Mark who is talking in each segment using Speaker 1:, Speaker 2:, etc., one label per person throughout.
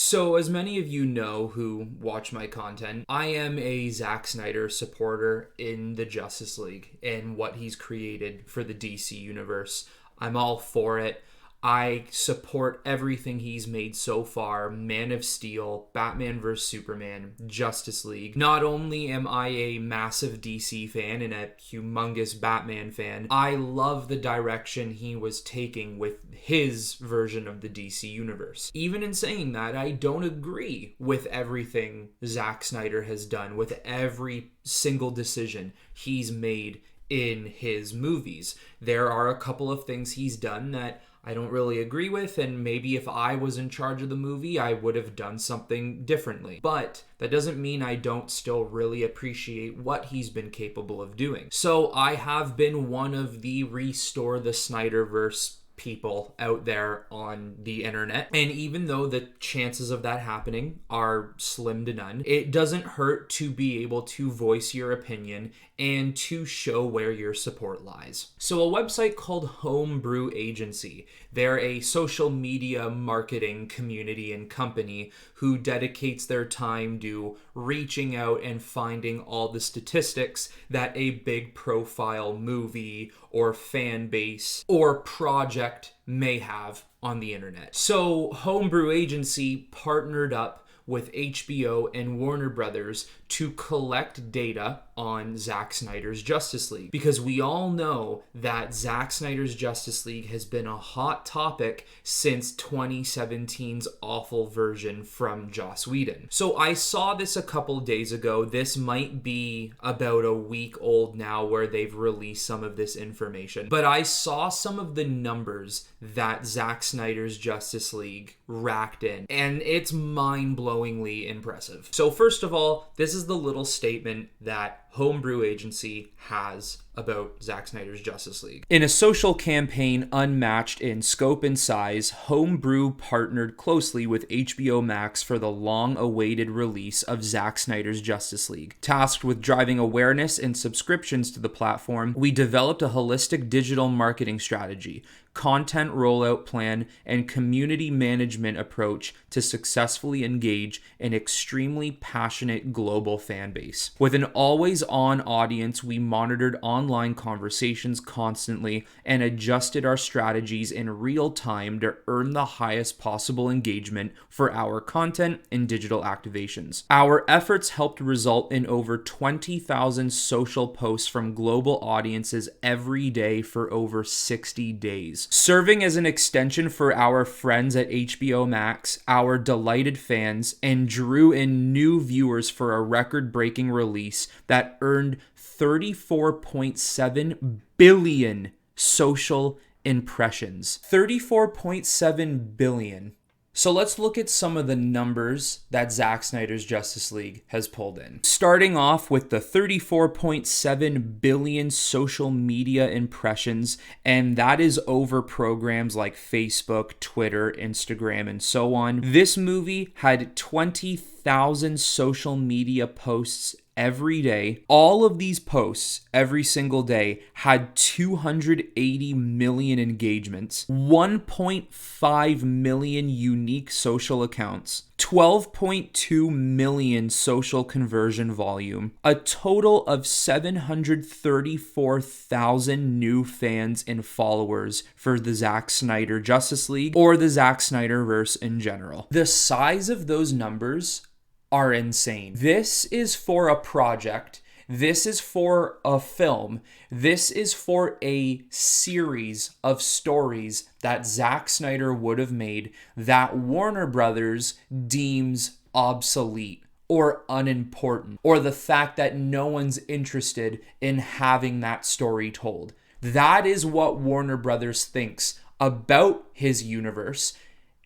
Speaker 1: So, as many of you know who watch my content, I am a Zack Snyder supporter in the Justice League and what he's created for the DC universe. I'm all for it. I support everything he's made so far. Man of Steel, Batman vs. Superman, Justice League. Not only am I a massive DC fan and a humongous Batman fan, I love the direction he was taking with his version of the DC universe. Even in saying that, I don't agree with everything Zack Snyder has done, with every single decision he's made in his movies. There are a couple of things he's done that I don't really agree with, and maybe if I was in charge of the movie, I would have done something differently. But that doesn't mean I don't still really appreciate what he's been capable of doing. So I have been one of the Restore the Snyderverse people out there on the internet, and even though the chances of that happening are slim to none, it doesn't hurt to be able to voice your opinion and to show where your support lies. So a website called BREW Agency, they're a social media marketing community and company who dedicates their time to reaching out and finding all the statistics that a big profile movie or fan base or project may have on the internet. So BREW Agency partnered up with HBO and Warner Brothers to collect data on Zack Snyder's Justice League. Because we all know that Zack Snyder's Justice League has been a hot topic since 2017's awful version from Joss Whedon. So I saw this a couple days ago. This might be about a week old now where they've released some of this information. But I saw some of the numbers that Zack Snyder's Justice League racked in, and it's mind-blowingly impressive. So first of all, this is the little statement that BREW Agency has about Zack Snyder's Justice League. In a social campaign unmatched in scope and size, BREW partnered closely with HBO Max for the long-awaited release of Zack Snyder's Justice League. Tasked with driving awareness and subscriptions to the platform, we developed a holistic digital marketing strategy, content rollout plan, and community management approach to successfully engage an extremely passionate global fan base. With an always-on audience, we monitored online conversations constantly and adjusted our strategies in real time to earn the highest possible engagement for our content and digital activations. Our efforts helped result in over 20,000 social posts from global audiences every day for over 60 days. Serving as an extension for our friends at HBO Max, our delighted fans, and drew in new viewers for a record-breaking release that earned 34.7 billion social impressions. 34.7 billion. So let's look at some of the numbers that Zack Snyder's Justice League has pulled in. Starting off with the 34.7 billion social media impressions, and that is over programs like Facebook, Twitter, Instagram, and so on. This movie had 20,000 social media posts every day. All of these posts every single day had 280 million engagements, 1.5 million unique social accounts, 12.2 million social conversion volume, a total of 734,000 new fans and followers for the Zack Snyder Justice League or the Zack Snyderverse in general. The size of those numbers are insane. This is for a project. This is for a film. This is for a series of stories that Zack Snyder would have made that Warner Brothers deems obsolete or unimportant, or the fact that no one's interested in having that story told. That is what Warner Brothers thinks about his universe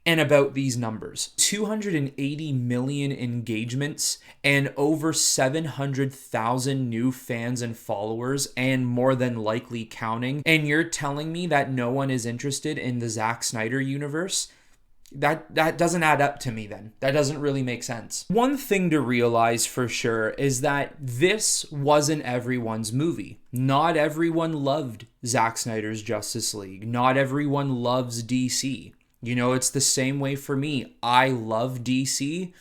Speaker 1: and about these numbers. 280 million engagements and over 700,000 new fans and followers, and more than likely counting. And you're telling me that no one is interested in the Zack Snyder universe? That doesn't add up to me then. That doesn't really make sense. One thing to realize for sure is that this wasn't everyone's movie. Not everyone loved Zack Snyder's Justice League. Not everyone loves DC. You know, it's the same way for me. I love DC.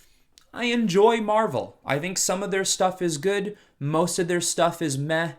Speaker 1: I enjoy Marvel. I think some of their stuff is good, most of their stuff is meh,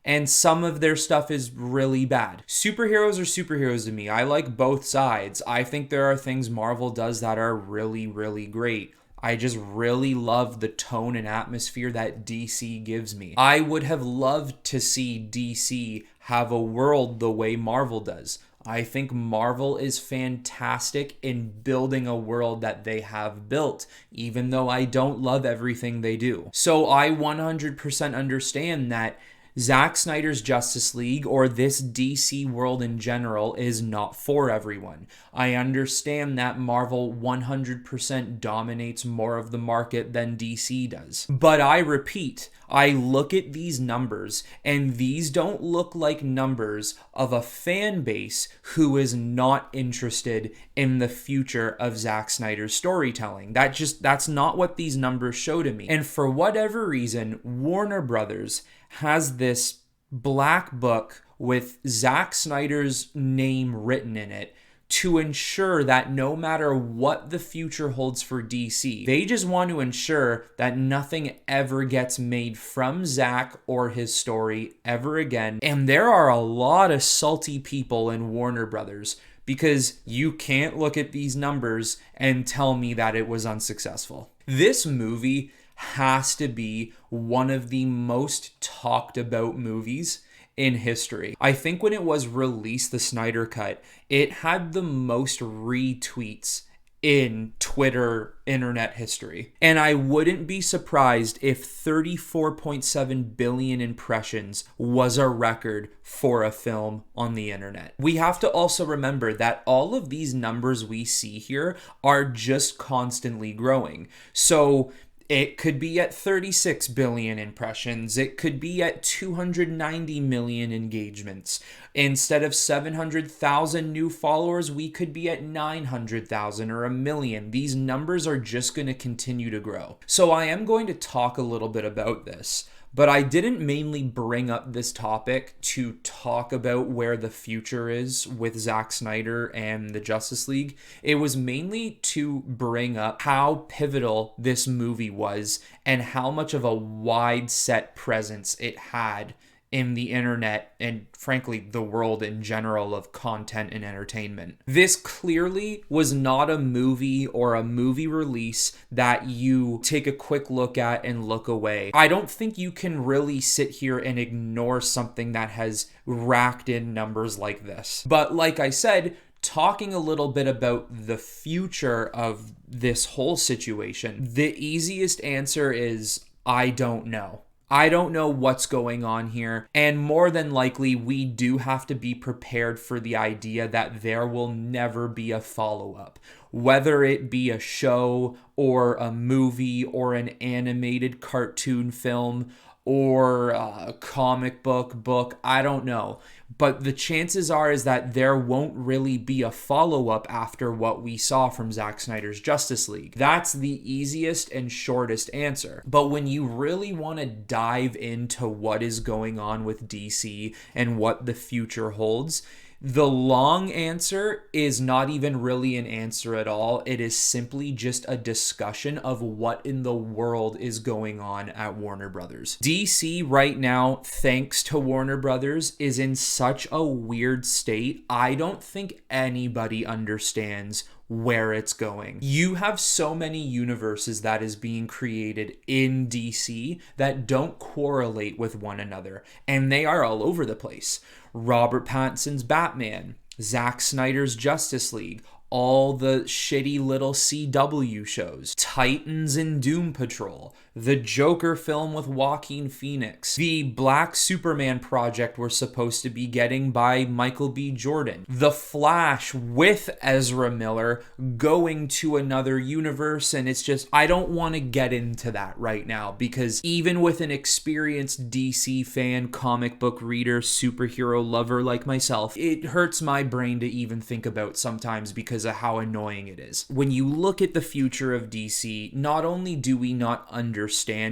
Speaker 1: and some of their stuff is really bad. Superheroes are superheroes to me. I like both sides. I think there are things Marvel does that are really, really great. I just really love the tone and atmosphere that DC gives me. I would have loved to see DC have a world the way Marvel does. I think Marvel is fantastic in building a world that they have built, even though I don't love everything they do. So I 100% understand that Zack Snyder's Justice League, or this DC world in general, is not for everyone. I understand that Marvel 100% dominates more of the market than DC does. But I repeat, I look at these numbers, and these don't look like numbers of a fan base who is not interested in the future of Zack Snyder's storytelling. That's not what these numbers show to me. And for whatever reason, Warner Brothers has this black book with Zack Snyder's name written in it to ensure that no matter what the future holds for DC, they just want to ensure that nothing ever gets made from Zack or his story ever again. And there are a lot of salty people in Warner Brothers, because you can't look at these numbers and tell me that it was unsuccessful. This movie has to be one of the most talked about movies in history. I think when it was released, the Snyder Cut, it had the most retweets in Twitter internet history. And I wouldn't be surprised if 34.7 billion impressions was a record for a film on the internet. We have to also remember that all of these numbers we see here are just constantly growing. So it could be at 36 billion impressions. It could be at 290 million engagements. Instead of 700,000 new followers, we could be at 900,000 or a million. These numbers are just going to continue to grow. So I am going to talk a little bit about this. But I didn't mainly bring up this topic to talk about where the future is with Zack Snyder and the Justice League. It was mainly to bring up how pivotal this movie was and how much of a wide set presence it had in the internet and, frankly, the world in general of content and entertainment. This clearly was not a movie or a movie release that you take a quick look at and look away. I don't think you can really sit here and ignore something that has racked in numbers like this. But like I said, talking a little bit about the future of this whole situation, the easiest answer is I don't know. I don't know what's going on here, and more than likely, we do have to be prepared for the idea that there will never be a follow-up. Whether it be a show, or a movie, or an animated cartoon film, or a comic book, I don't know. But the chances are is that there won't really be a follow-up after what we saw from Zack Snyder's Justice League. That's the easiest and shortest answer. But when you really want to dive into what is going on with DC and what the future holds, the long answer is not even really an answer at all. It is simply just a discussion of what in the world is going on at Warner Brothers. DC right now, thanks to Warner Brothers, is in such a weird state. I don't think anybody understands where it's going. You have so many universes that is being created in DC that don't correlate with one another, and they are all over the place. Robert Pattinson's Batman, Zack Snyder's Justice League, all the shitty little CW shows, Titans and Doom Patrol, the Joker film with Joaquin Phoenix, the Black Superman project we're supposed to be getting by Michael B. Jordan, The Flash with Ezra Miller going to another universe, and it's just, I don't want to get into that right now, because even with an experienced DC fan, comic book reader, superhero lover like myself, it hurts my brain to even think about sometimes because of how annoying it is. When you look at the future of DC, not only do we not understand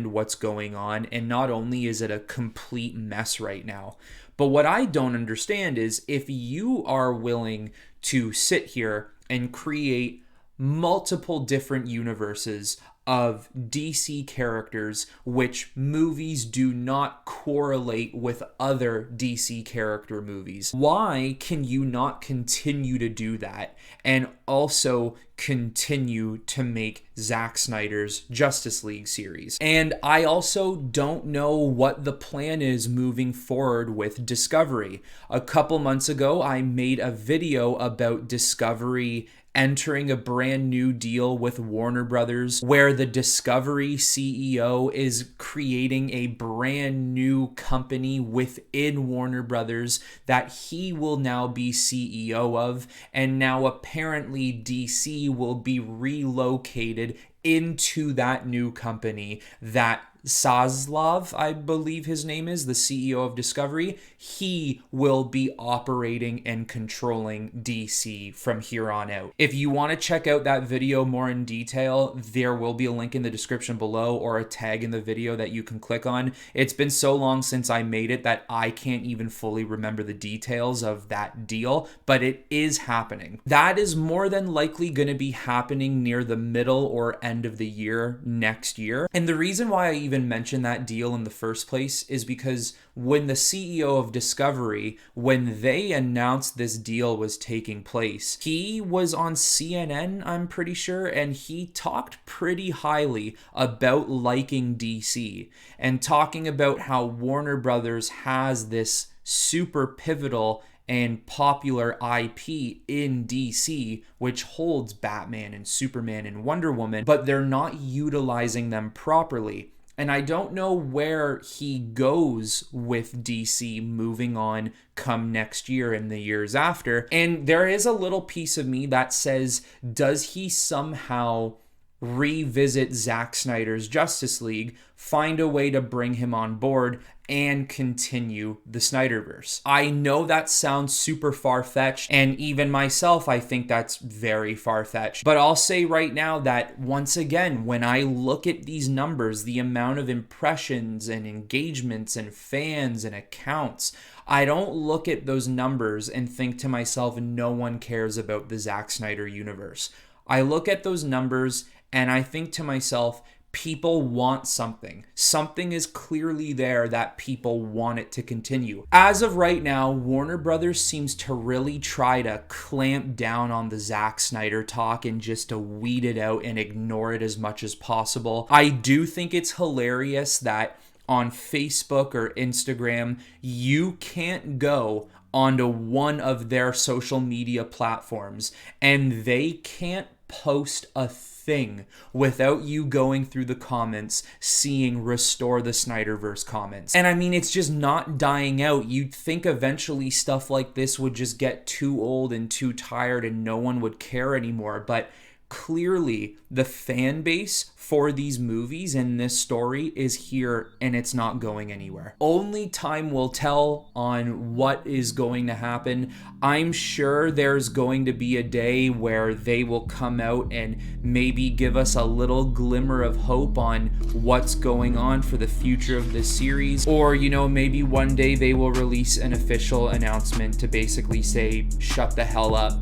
Speaker 1: what's going on, and not only is it a complete mess right now, but what I don't understand is if you are willing to sit here and create multiple different universes of DC characters, which movies do not correlate with other DC character movies. Why can you not continue to do that and also continue to make Zack Snyder's Justice League series? And I also don't know what the plan is moving forward with Discovery. A couple months ago, I made a video about Discovery entering a brand new deal with Warner Brothers, where the Discovery CEO is creating a brand new company within Warner Brothers that he will now be CEO of, and now apparently DC will be relocated into that new company that Zaslav, I believe his name is, the CEO of Discovery, he will be operating and controlling DC from here on out. If you want to check out that video more in detail, there will be a link in the description below or a tag in the video that you can click on. It's been so long since I made it that I can't even fully remember the details of that deal, but it is happening. That is more than likely going to be happening near the middle or end of the year next year. And the reason why I even mention that deal in the first place is because when the CEO of Discovery, when they announced this deal was taking place, he was on CNN, I'm pretty sure, and he talked pretty highly about liking DC and talking about how Warner Brothers has this super pivotal and popular IP in DC, which holds Batman and Superman and Wonder Woman, but they're not utilizing them properly. And I don't know where he goes with DC moving on come next year and the years after. And there is a little piece of me that says, does he somehow revisit Zack Snyder's Justice League, find a way to bring him on board, and continue the Snyderverse? I know that sounds super far-fetched, and even myself, I think that's very far-fetched. But I'll say right now that, once again, when I look at these numbers, the amount of impressions and engagements and fans and accounts, I don't look at those numbers and think to myself, no one cares about the Zack Snyder universe. I look at those numbers and I think to myself, people want something. Something is clearly there that people want it to continue. As of right now, Warner Brothers seems to really try to clamp down on the Zack Snyder talk and just to weed it out and ignore it as much as possible. I do think it's hilarious that on Facebook or Instagram, you can't go onto one of their social media platforms and they can't post a thing without you going through the comments, seeing "Restore the Snyderverse" comments. And I mean, it's just not dying out. You'd think eventually stuff like this would just get too old and too tired and no one would care anymore. But clearly, the fan base for these movies and this story is here and it's not going anywhere. Only time will tell on what is going to happen. I'm sure there's going to be a day where they will come out and maybe give us a little glimmer of hope on what's going on for the future of this series. Or, you know, maybe one day they will release an official announcement to basically say, shut the hell up.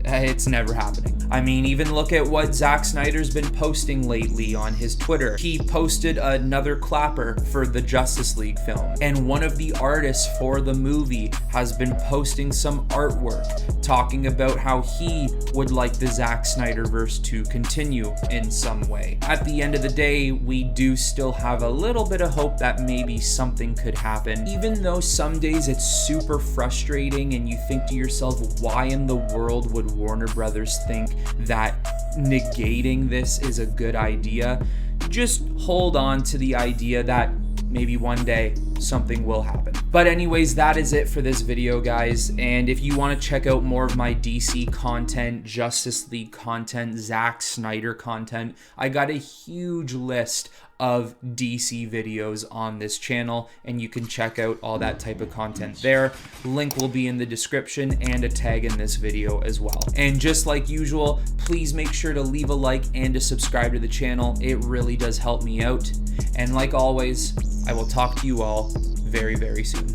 Speaker 1: It's never happening. I mean, even look at what Zack Snyder's been posting lately on his Twitter. He posted another clapper for the Justice League film, and one of the artists for the movie has been posting some artwork talking about how he would like the Zack Snyderverse to continue in some way. At the end of the day, we do still have a little bit of hope that maybe something could happen, even though some days it's super frustrating and you think to yourself, why in the world would Warner Brothers think that negating this is a good idea? Just hold on to the idea that maybe one day something will happen. But anyways, that is it for this video, guys. And if you want to check out more of my DC content, Justice League content, Zack Snyder content, I got a huge list of DC videos on this channel, and you can check out all that type of content there. Link will be in the description and a tag in this video as well. And just like usual, please make sure to leave a like and to subscribe to the channel. It really does help me out. And like always, I will talk to you all very, very soon.